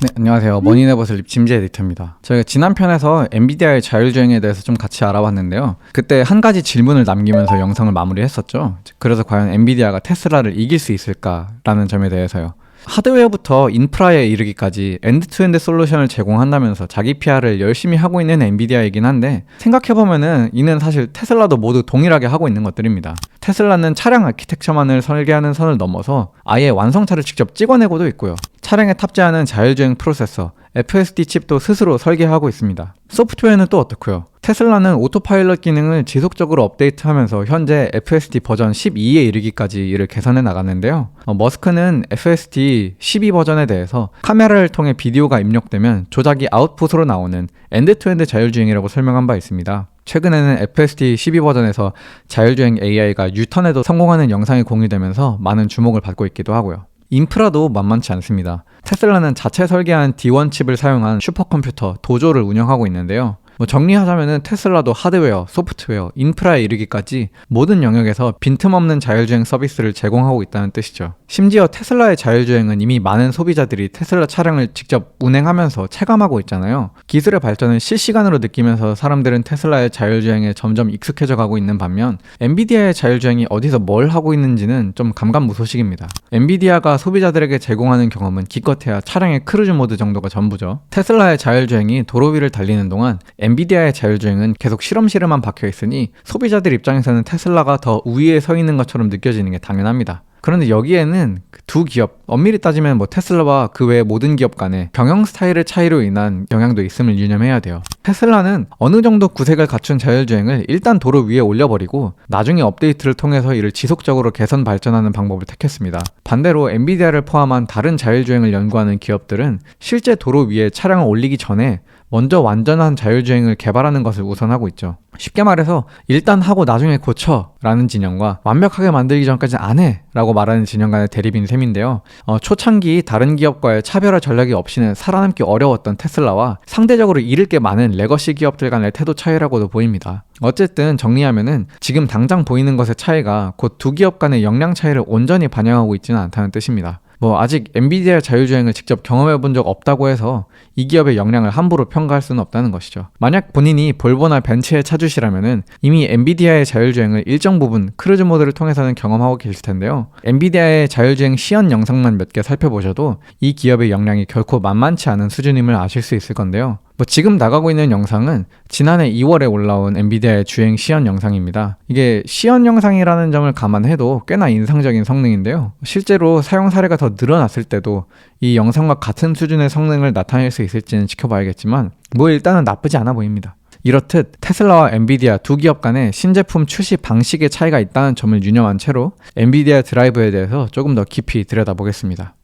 네, 안녕하세요. 머니네버슬립 짐지 에디터입니다. 저희가 지난 편에서 엔비디아의 자율주행에 대해서 좀 같이 알아봤는데요. 그때 한 가지 질문을 남기면서 영상을 마무리했었죠. 그래서 과연 엔비디아가 테슬라를 이길 수 있을까라는 점에 대해서요. 하드웨어부터 인프라에 이르기까지 엔드투엔드 솔루션을 제공한다면서 자기 PR을 열심히 하고 있는 엔비디아이긴 한데, 생각해보면은 이는 사실 테슬라도 모두 동일하게 하고 있는 것들입니다. 테슬라는 차량 아키텍처만을 설계하는 선을 넘어서 아예 완성차를 직접 찍어내고도 있고요. 차량에 탑재하는 자율주행 프로세서 FSD 칩도 스스로 설계하고 있습니다. 소프트웨어는 또 어떻고요? 테슬라는 오토파일럿 기능을 지속적으로 업데이트하면서 현재 FSD 버전 12에 이르기까지 이를 개선해 나갔는데요. 머스크는 FSD 12 버전에 대해서 카메라를 통해 비디오가 입력되면 조작이 아웃풋으로 나오는 엔드투엔드 자율주행이라고 설명한 바 있습니다. 최근에는 FSD 12 버전에서 자율주행 AI가 유턴에도 성공하는 영상이 공유되면서 많은 주목을 받고 있기도 하고요. 인프라도 만만치 않습니다. 테슬라는 자체 설계한 D1 칩을 사용한 슈퍼컴퓨터 도조를 운영하고 있는데요. 정리하자면은 테슬라도 하드웨어, 소프트웨어, 인프라에 이르기까지 모든 영역에서 빈틈없는 자율주행 서비스를 제공하고 있다는 뜻이죠. 심지어 테슬라의 자율주행은 이미 많은 소비자들이 테슬라 차량을 직접 운행하면서 체감하고 있잖아요. 기술의 발전을 실시간으로 느끼면서 사람들은 테슬라의 자율주행에 점점 익숙해져 가고 있는 반면, 엔비디아의 자율주행이 어디서 뭘 하고 있는지는 좀 감감무소식입니다. 엔비디아가 소비자들에게 제공하는 경험은 기껏해야 차량의 크루즈 모드 정도가 전부죠. 테슬라의 자율주행이 도로 위를 달리는 동안 엔비디아의 자율주행은 계속 실험실에만 박혀있으니 소비자들 입장에서는 테슬라가 더 우위에 서 있는 것처럼 느껴지는 게 당연합니다. 그런데 여기에는 두 기업, 엄밀히 따지면 테슬라와 그 외의 모든 기업 간의 경영 스타일의 차이로 인한 영향도 있음을 유념해야 돼요. 테슬라는 어느 정도 구색을 갖춘 자율주행을 일단 도로 위에 올려버리고 나중에 업데이트를 통해서 이를 지속적으로 개선 발전하는 방법을 택했습니다. 반대로 엔비디아를 포함한 다른 자율주행을 연구하는 기업들은 실제 도로 위에 차량을 올리기 전에 먼저 완전한 자율주행을 개발하는 것을 우선하고 있죠. 쉽게 말해서 일단 하고 나중에 고쳐 라는 진영과 완벽하게 만들기 전까지 안 해 라고 말하는 진영 간의 대립인 셈인데요. 초창기 다른 기업과의 차별화 전략이 없이는 살아남기 어려웠던 테슬라와 상대적으로 잃을 게 많은 레거시 기업들 간의 태도 차이라고도 보입니다. 어쨌든 정리하면은 지금 당장 보이는 것의 차이가 곧 두 기업 간의 역량 차이를 온전히 반영하고 있지는 않다는 뜻입니다. 아직 엔비디아 자율주행을 직접 경험해 본 적 없다고 해서 이 기업의 역량을 함부로 평가할 수는 없다는 것이죠. 만약 본인이 볼보나 벤츠의 차주시라면은 이미 엔비디아의 자율주행을 일정 부분 크루즈 모드를 통해서는 경험하고 계실 텐데요. 엔비디아의 자율주행 시연 영상만 몇 개 살펴보셔도 이 기업의 역량이 결코 만만치 않은 수준임을 아실 수 있을 건데요. 지금 나가고 있는 영상은 지난해 2월에 올라온 엔비디아의 주행 시연 영상입니다. 이게 시연 영상이라는 점을 감안해도 꽤나 인상적인 성능인데요. 실제로 사용 사례가 더 늘어났을 때도 이 영상과 같은 수준의 성능을 나타낼 수 있을지는 지켜봐야겠지만 일단은 나쁘지 않아 보입니다. 이렇듯 테슬라와 엔비디아 두 기업 간의 신제품 출시 방식의 차이가 있다는 점을 유념한 채로 엔비디아 드라이브에 대해서 조금 더 깊이 들여다보겠습니다.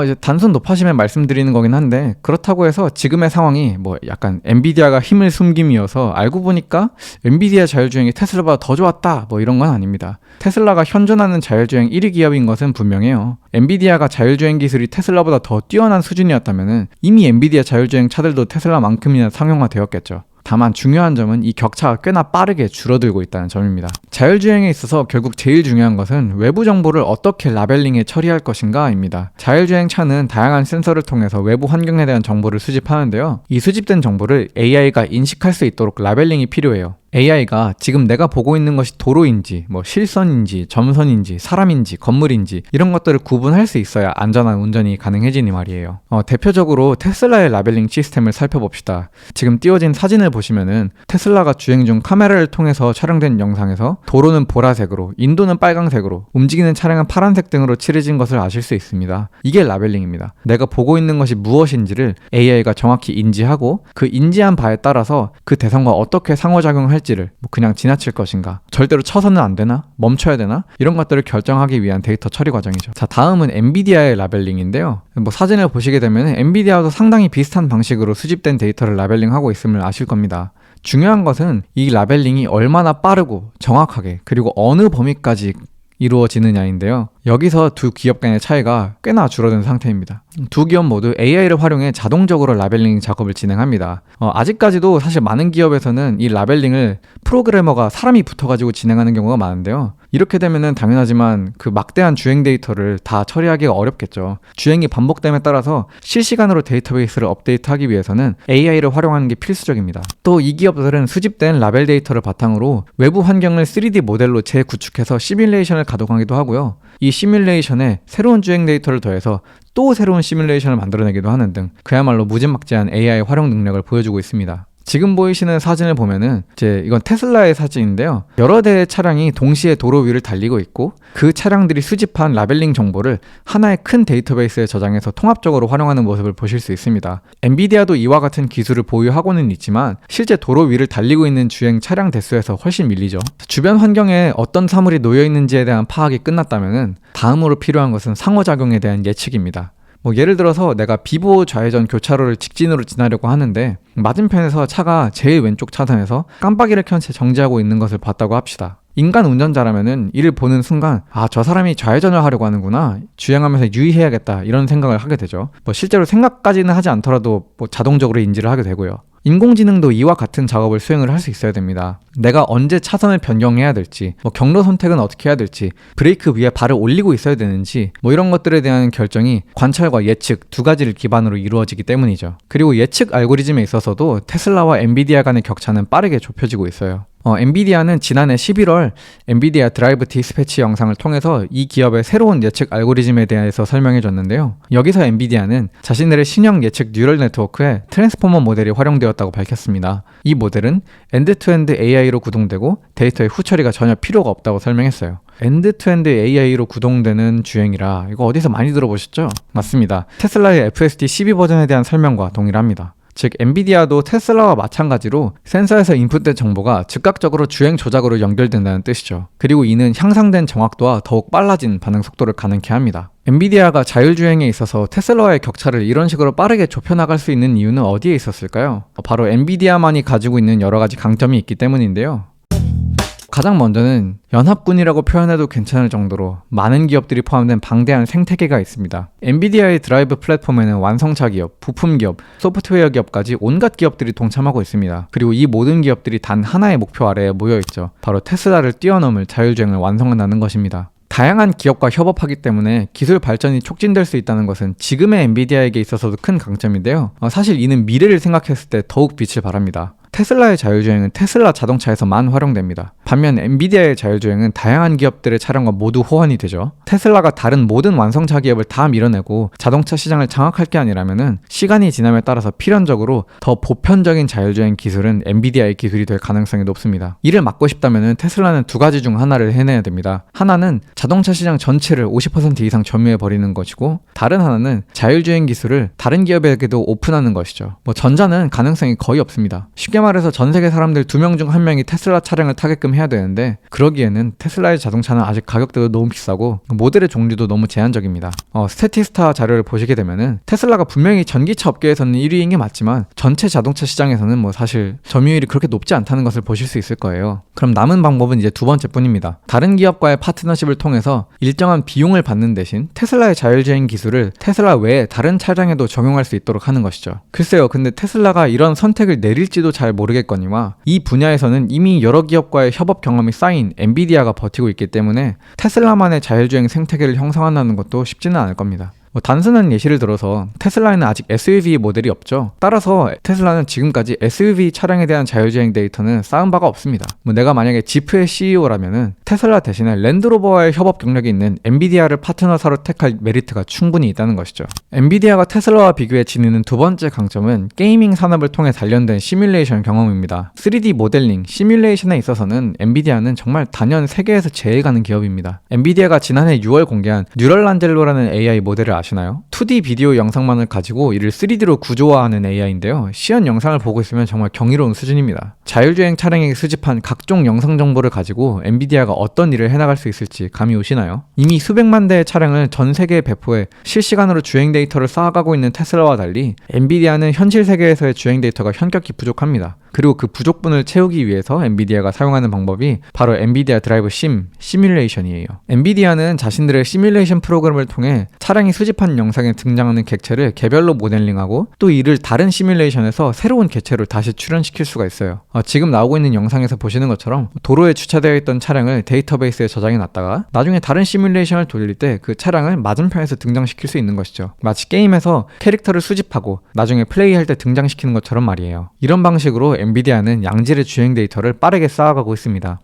이제 단순 노파심에 말씀드리는 거긴 한데, 그렇다고 해서 지금의 상황이 약간 엔비디아가 힘을 숨김이어서 알고 보니까 엔비디아 자율주행이 테슬라보다 더 좋았다 이런 건 아닙니다. 테슬라가 현존하는 자율주행 1위 기업인 것은 분명해요. 엔비디아가 자율주행 기술이 테슬라보다 더 뛰어난 수준이었다면 이미 엔비디아 자율주행 차들도 테슬라만큼이나 상용화되었겠죠. 다만 중요한 점은 이 격차가 꽤나 빠르게 줄어들고 있다는 점입니다. 자율주행에 있어서 결국 제일 중요한 것은 외부 정보를 어떻게 라벨링에 처리할 것인가 입니다. 자율주행 차는 다양한 센서를 통해서 외부 환경에 대한 정보를 수집하는데요. 이 수집된 정보를 AI가 인식할 수 있도록 라벨링이 필요해요. AI가 지금 내가 보고 있는 것이 도로인지, 실선인지, 점선인지, 사람인지, 건물인지 이런 것들을 구분할 수 있어야 안전한 운전이 가능해지니 말이에요. 대표적으로 테슬라의 라벨링 시스템을 살펴봅시다. 지금 띄워진 사진을 보시면은 테슬라가 주행 중 카메라를 통해서 촬영된 영상에서 도로는 보라색으로, 인도는 빨강색으로, 움직이는 차량은 파란색 등으로 칠해진 것을 아실 수 있습니다. 이게 라벨링입니다. 내가 보고 있는 것이 무엇인지를 AI가 정확히 인지하고 그 인지한 바에 따라서 그 대상과 어떻게 상호작용할 지를 그냥 지나칠 것인가, 절대로 쳐서는 안 되나, 멈춰야 되나, 이런 것들을 결정하기 위한 데이터 처리 과정이죠. 자, 다음은 엔비디아의 라벨링인데요. 사진을 보시게 되면 엔비디아도 상당히 비슷한 방식으로 수집된 데이터를 라벨링하고 있음을 아실 겁니다. 중요한 것은 이 라벨링이 얼마나 빠르고 정확하게, 그리고 어느 범위까지 이루어지느냐인데요. 여기서 두 기업 간의 차이가 꽤나 줄어든 상태입니다. 두 기업 모두 AI를 활용해 자동적으로 라벨링 작업을 진행합니다. 아직까지도 사실 많은 기업에서는 이 라벨링을 프로그래머가 사람이 붙어가지고 진행하는 경우가 많은데요. 이렇게 되면은 당연하지만 그 막대한 주행 데이터를 다 처리하기가 어렵겠죠. 주행이 반복됨에 따라서 실시간으로 데이터베이스를 업데이트하기 위해서는 AI를 활용하는 게 필수적입니다. 또 이 기업들은 수집된 라벨 데이터를 바탕으로 외부 환경을 3D 모델로 재구축해서 시뮬레이션을 가동하기도 하고요. 이 시뮬레이션에 새로운 주행 데이터를 더해서 또 새로운 시뮬레이션을 만들어내기도 하는 등 그야말로 무지막지한 AI 활용 능력을 보여주고 있습니다. 지금 보이시는 사진을 보면은 이건 테슬라의 사진인데요. 여러 대의 차량이 동시에 도로 위를 달리고 있고 그 차량들이 수집한 라벨링 정보를 하나의 큰 데이터베이스에 저장해서 통합적으로 활용하는 모습을 보실 수 있습니다. 엔비디아도 이와 같은 기술을 보유하고는 있지만 실제 도로 위를 달리고 있는 주행 차량 대수에서 훨씬 밀리죠. 주변 환경에 어떤 사물이 놓여 있는지에 대한 파악이 끝났다면은 다음으로 필요한 것은 상호작용에 대한 예측입니다. 예를 들어서 내가 비보 좌회전 교차로를 직진으로 지나려고 하는데 맞은편에서 차가 제일 왼쪽 차선에서 깜빡이를 켠 채 정지하고 있는 것을 봤다고 합시다. 인간 운전자라면은 이를 보는 순간 저 사람이 좌회전을 하려고 하는구나, 주행하면서 유의해야겠다 이런 생각을 하게 되죠. 실제로 생각까지는 하지 않더라도 자동적으로 인지를 하게 되고요. 인공지능도 이와 같은 작업을 수행을 할 수 있어야 됩니다. 내가 언제 차선을 변경해야 될지, 경로 선택은 어떻게 해야 될지, 브레이크 위에 발을 올리고 있어야 되는지 이런 것들에 대한 결정이 관찰과 예측 두 가지를 기반으로 이루어지기 때문이죠. 그리고 예측 알고리즘에 있어서도 테슬라와 엔비디아 간의 격차는 빠르게 좁혀지고 있어요. 엔비디아는 지난해 11월 엔비디아 드라이브 디스패치 영상을 통해서 이 기업의 새로운 예측 알고리즘에 대해서 설명해 줬는데요. 여기서 엔비디아는 자신들의 신형 예측 뉴럴 네트워크에 트랜스포머 모델이 활용되었다고 밝혔습니다. 이 모델은 엔드-투-엔드 AI로 구동되고 데이터의 후처리가 전혀 필요가 없다고 설명했어요. 엔드-투-엔드 AI로 구동되는 주행이라 이거 어디서 많이 들어보셨죠? 맞습니다. 테슬라의 FSD 12 버전에 대한 설명과 동일합니다. 즉 엔비디아도 테슬라와 마찬가지로 센서에서 인풋된 정보가 즉각적으로 주행 조작으로 연결된다는 뜻이죠. 그리고 이는 향상된 정확도와 더욱 빨라진 반응 속도를 가능케 합니다. 엔비디아가 자율주행에 있어서 테슬라와의 격차를 이런 식으로 빠르게 좁혀나갈 수 있는 이유는 어디에 있었을까요? 바로 엔비디아만이 가지고 있는 여러 가지 강점이 있기 때문인데요. 가장 먼저는 연합군이라고 표현해도 괜찮을 정도로 많은 기업들이 포함된 방대한 생태계가 있습니다. 엔비디아의 드라이브 플랫폼에는 완성차 기업, 부품 기업, 소프트웨어 기업까지 온갖 기업들이 동참하고 있습니다. 그리고 이 모든 기업들이 단 하나의 목표 아래에 모여있죠. 바로 테슬라를 뛰어넘을 자율주행을 완성한다는 것입니다. 다양한 기업과 협업하기 때문에 기술 발전이 촉진될 수 있다는 것은 지금의 엔비디아에게 있어서도 큰 강점인데요. 사실 이는 미래를 생각했을 때 더욱 빛을 발합니다. 테슬라의 자율주행은 테슬라 자동차에서만 활용됩니다. 반면 엔비디아의 자율주행은 다양한 기업들의 차량과 모두 호환이 되죠. 테슬라가 다른 모든 완성차 기업을 다 밀어내고 자동차 시장을 장악할 게 아니라면은 시간이 지남에 따라서 필연적으로 더 보편적인 자율주행 기술은 엔비디아의 기술이 될 가능성이 높습니다. 이를 막고 싶다면은 테슬라는 두 가지 중 하나를 해내야 됩니다. 하나는 자동차 시장 전체를 50% 이상 점유해 버리는 것이고, 다른 하나는 자율주행 기술을 다른 기업에게도 오픈하는 것이죠. 전자는 가능성이 거의 없습니다. 쉽게 말해서 전 세계 사람들 2명 중 1명이 테슬라 차량을 타게끔 해야 되는데, 그러기에는 테슬라의 자동차는 아직 가격대도 너무 비싸고 모델의 종류도 너무 제한적입니다. 스태티스타 자료를 보시게 되면은 테슬라가 분명히 전기차 업계에서는 1위인 게 맞지만 전체 자동차 시장에서는 사실 점유율이 그렇게 높지 않다는 것을 보실 수 있을 거예요. 그럼 남은 방법은 이제 두 번째 뿐입니다. 다른 기업과의 파트너십을 통해서 일정한 비용을 받는 대신 테슬라의 자율주행 기술을 테슬라 외에 다른 차량에도 적용할 수 있도록 하는 것이죠. 글쎄요, 근데 테슬라가 이런 선택을 내릴지도 잘 모르겠거니와 이 분야에서는 이미 여러 기업과의 협업 경험이 쌓인 엔비디아가 버티고 있기 때문에 테슬라만의 자율주행 생태계를 형성한다는 것도 쉽지는 않을 겁니다. 단순한 예시를 들어서 테슬라에는 아직 SUV 모델이 없죠. 따라서 테슬라는 지금까지 SUV 차량에 대한 자율주행 데이터는 쌓은 바가 없습니다. 내가 만약에 지프의 CEO라면은 테슬라 대신에 랜드로버와의 협업 경력이 있는 엔비디아를 파트너사로 택할 메리트가 충분히 있다는 것이죠. 엔비디아가 테슬라와 비교해 지니는 두 번째 강점은 게이밍 산업을 통해 단련된 시뮬레이션 경험입니다. 3D 모델링, 시뮬레이션에 있어서는 엔비디아는 정말 단연 세계에서 제일 가는 기업입니다. 엔비디아가 지난해 6월 공개한 뉴럴란젤로라는 AI 모델을 아시나요? 2D 비디오 영상만을 가지고 이를 3D로 구조화하는 AI인데요. 시연 영상을 보고 있으면 정말 경이로운 수준입니다. 자율주행 차량에게 수집한 각종 영상 정보를 가지고 엔비디아가 어떤 일을 해나갈 수 있을지 감이 오시나요? 이미 수백만 대의 차량을 전 세계에 배포해 실시간으로 주행 데이터를 쌓아가고 있는 테슬라와 달리 엔비디아는 현실 세계에서의 주행 데이터가 현격히 부족합니다. 그리고 그 부족분을 채우기 위해서 엔비디아가 사용하는 방법이 바로 엔비디아 드라이브 시뮬레이션이에요. 엔비디아는 자신들의 시뮬레이션 프로그램을 통해 차량이 수집한 영상에 등장하는 객체를 개별로 모델링하고 또 이를 다른 시뮬레이션에서 새로운 객체로 다시 출현시킬 수가 있어요. 지금 나오고 있는 영상에서 보시는 것처럼 도로에 주차되어 있던 차량을 데이터베이스에 저장해 놨다가 나중에 다른 시뮬레이션을 돌릴 때 그 차량을 맞은편에서 등장시킬 수 있는 것이죠. 마치 게임에서 캐릭터를 수집하고 나중에 플레이할 때 등장시키는 것처럼 말이에요. 이런 방식으로 엔비디아는 양질의 주행 데이터를 빠르게 쌓아가고 있습니다.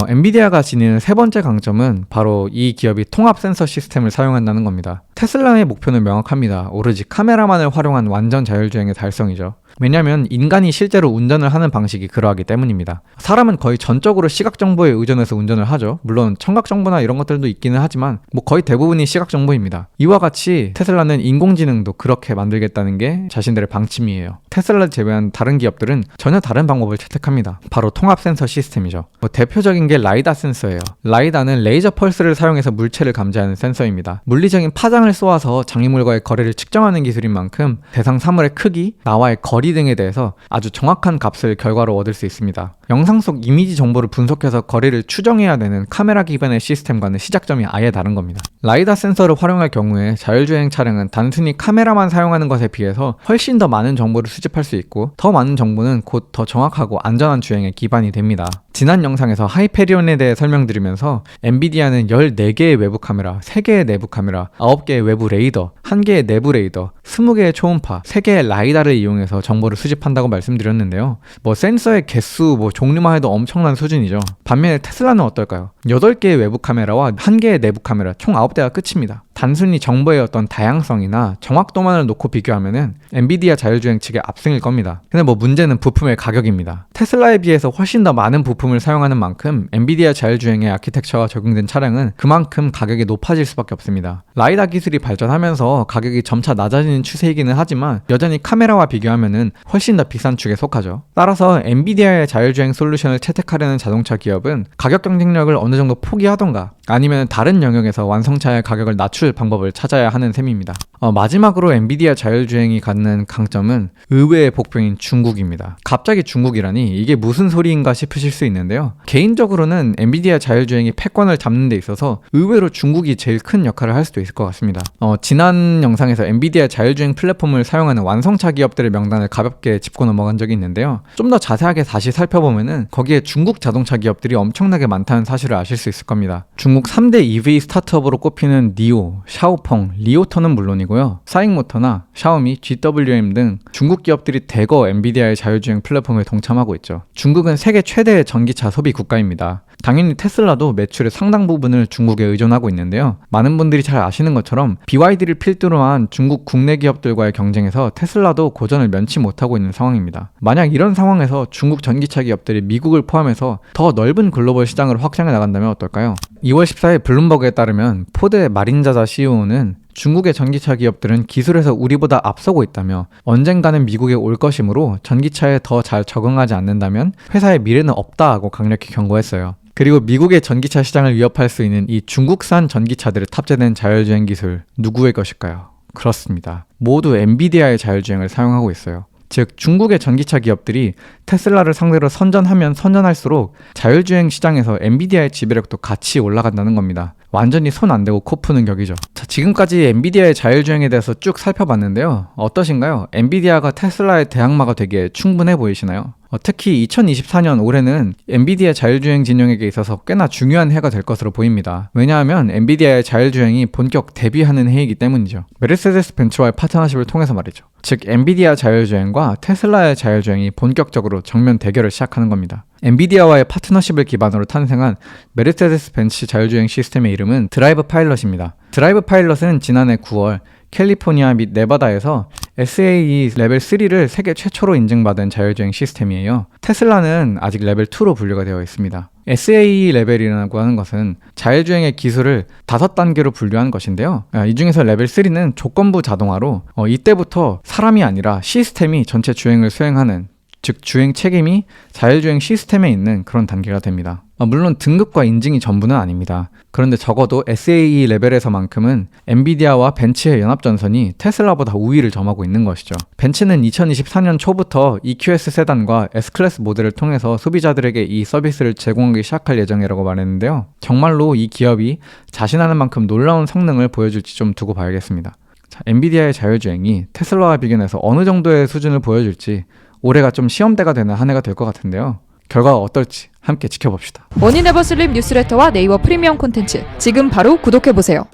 엔비디아가 지니는 세 번째 강점은 바로 이 기업이 통합 센서 시스템을 사용한다는 겁니다. 테슬라의 목표는 명확합니다. 오로지 카메라만을 활용한 완전 자율주행의 달성이죠. 왜냐하면 인간이 실제로 운전을 하는 방식이 그러하기 때문입니다. 사람은 거의 전적으로 시각 정보에 의존해서 운전을 하죠. 물론 청각 정보나 이런 것들도 있기는 하지만 거의 대부분이 시각 정보입니다. 이와 같이 테슬라는 인공지능도 그렇게 만들겠다는 게 자신들의 방침이에요. 테슬라를 제외한 다른 기업들은 전혀 다른 방법을 채택합니다. 바로 통합 센서 시스템이죠. 대표적인 게 라이다 센서예요. 라이다는 레이저 펄스를 사용해서 물체를 감지하는 센서입니다. 물리적인 파장을 쏘아서 장애물과의 거리를 측정하는 기술인 만큼 대상 사물의 크기, 나와의 거리 등에 대해서 아주 정확한 값을 결과로 얻을 수 있습니다. 영상 속 이미지 정보를 분석해서 거리를 추정해야 되는 카메라 기반의 시스템과는 시작점이 아예 다른 겁니다. 라이다 센서를 활용할 경우에 자율주행 차량은 단순히 카메라만 사용하는 것에 비해서 훨씬 더 많은 정보를 수집할 수 있고 더 많은 정보는 곧 더 정확하고 안전한 주행에 기반이 됩니다. 지난 영상에서 하이페리온에 대해 설명드리면서 엔비디아는 14개의 외부 카메라, 3개의 내부 카메라, 9개의 외부 레이더, 1개의 내부 레이더, 20개의 초음파, 3개의 라이다를 이용해서 정보를 수집한다고 말씀드렸는데요. 센서의 개수, 종류만 해도 엄청난 수준이죠. 반면에 테슬라는 어떨까요? 8개의 외부 카메라와 1개의 내부 카메라, 총 9대가 끝입니다. 단순히 정보의 어떤 다양성이나 정확도만을 놓고 비교하면은 엔비디아 자율주행 측의 압승일 겁니다. 근데 문제는 부품의 가격입니다. 테슬라에 비해서 훨씬 더 많은 부품을 사용하는 만큼 엔비디아 자율주행의 아키텍처가 적용된 차량은 그만큼 가격이 높아질 수밖에 없습니다. 라이다 기술이 발전하면서 가격이 점차 낮아지는 추세이기는 하지만 여전히 카메라와 비교하면은 훨씬 더 비싼 축에 속하죠. 따라서 엔비디아의 자율주행 솔루션을 채택하려는 자동차 기업은 가격 경쟁력을 어느 정도 포기하던가 아니면 다른 영역에서 완성차의 가격을 낮출 방법을 찾아야 하는 셈입니다. 마지막으로 엔비디아 자율주행이 갖는 강점은 의외의 복병인 중국입니다. 갑자기 중국이라니 이게 무슨 소리인가 싶으실 수 있는데요. 개인적으로는 엔비디아 자율주행이 패권을 잡는 데 있어서 의외로 중국이 제일 큰 역할을 할 수도 있을 것 같습니다. 지난 영상에서 엔비디아 자율주행 플랫폼을 사용하는 완성차 기업들의 명단을 가볍게 짚고 넘어간 적이 있는데요. 좀 더 자세하게 다시 살펴보면은 거기에 중국 자동차 기업들이 엄청나게 많다는 사실을 아실 수 있을 겁니다. 중국 3대 EV 스타트업으로 꼽히는 니오, 샤오펑, 리오터는 물론이고요. 사익모터나 샤오미, GWM 등 중국 기업들이 대거 엔비디아의 자율주행 플랫폼에 동참하고 있죠. 중국은 세계 최대의 전기차 소비 국가입니다. 당연히 테슬라도 매출의 상당 부분을 중국에 의존하고 있는데요. 많은 분들이 잘 아시는 것처럼 BYD를 필두로 한 중국 국내 기업들과의 경쟁에서 테슬라도 고전을 면치 못하고 있는 상황입니다. 만약 이런 상황에서 중국 전기차 기업들이 미국을 포함해서 더 넓은 글로벌 시장을 확장해 나간다면 어떨까요? 2월 14일 블룸버그에 따르면 포드의 마린자자 CEO는 중국의 전기차 기업들은 기술에서 우리보다 앞서고 있다며 언젠가는 미국에 올 것이므로 전기차에 더 잘 적응하지 않는다면 회사의 미래는 없다고 강력히 경고했어요. 그리고 미국의 전기차 시장을 위협할 수 있는 이 중국산 전기차들에 탑재된 자율주행 기술 누구의 것일까요? 그렇습니다. 모두 엔비디아의 자율주행을 사용하고 있어요. 즉 중국의 전기차 기업들이 테슬라를 상대로 선전하면 선전할수록 자율주행 시장에서 엔비디아의 지배력도 같이 올라간다는 겁니다. 완전히 손 안 대고 코 푸는 격이죠. 자, 지금까지 엔비디아의 자율주행에 대해서 쭉 살펴봤는데요. 어떠신가요? 엔비디아가 테슬라의 대항마가 되기에 충분해 보이시나요? 특히 2024년 올해는 엔비디아 자율주행 진영에게 있어서 꽤나 중요한 해가 될 것으로 보입니다. 왜냐하면 엔비디아의 자율주행이 본격 데뷔하는 해이기 때문이죠. 메르세데스 벤츠와의 파트너십을 통해서 말이죠. 즉 엔비디아 자율주행과 테슬라의 자율주행이 본격적으로 정면 대결을 시작하는 겁니다. 엔비디아와의 파트너십을 기반으로 탄생한 메르세데스 벤츠 자율주행 시스템의 이름은 드라이브 파일럿입니다. 드라이브 파일럿은 지난해 9월 캘리포니아 및 네바다에서 SAE 레벨 3를 세계 최초로 인증받은 자율주행 시스템이에요. 테슬라는 아직 레벨 2로 분류가 되어 있습니다. SAE 레벨이라고 하는 것은 자율주행의 기술을 5단계로 분류한 것인데요. 이 중에서 레벨 3는 조건부 자동화로 이때부터 사람이 아니라 시스템이 전체 주행을 수행하는, 즉 주행 책임이 자율주행 시스템에 있는 그런 단계가 됩니다. 물론 등급과 인증이 전부는 아닙니다. 그런데 적어도 SAE 레벨에서만큼은 엔비디아와 벤츠의 연합전선이 테슬라보다 우위를 점하고 있는 것이죠. 벤츠는 2024년 초부터 EQS 세단과 S클래스 모델을 통해서 소비자들에게 이 서비스를 제공하기 시작할 예정이라고 말했는데요. 정말로 이 기업이 자신하는 만큼 놀라운 성능을 보여줄지 좀 두고 봐야겠습니다. 엔비디아의 자율주행이 테슬라와 비교해서 어느 정도의 수준을 보여줄지 올해가 좀 시험대가 되는 한 해가 될 것 같은데요. 결과가 어떨지 함께 지켜봅시다. 머니 네버 슬립 뉴스레터와 네이버 프리미엄 콘텐츠 지금 바로 구독해보세요.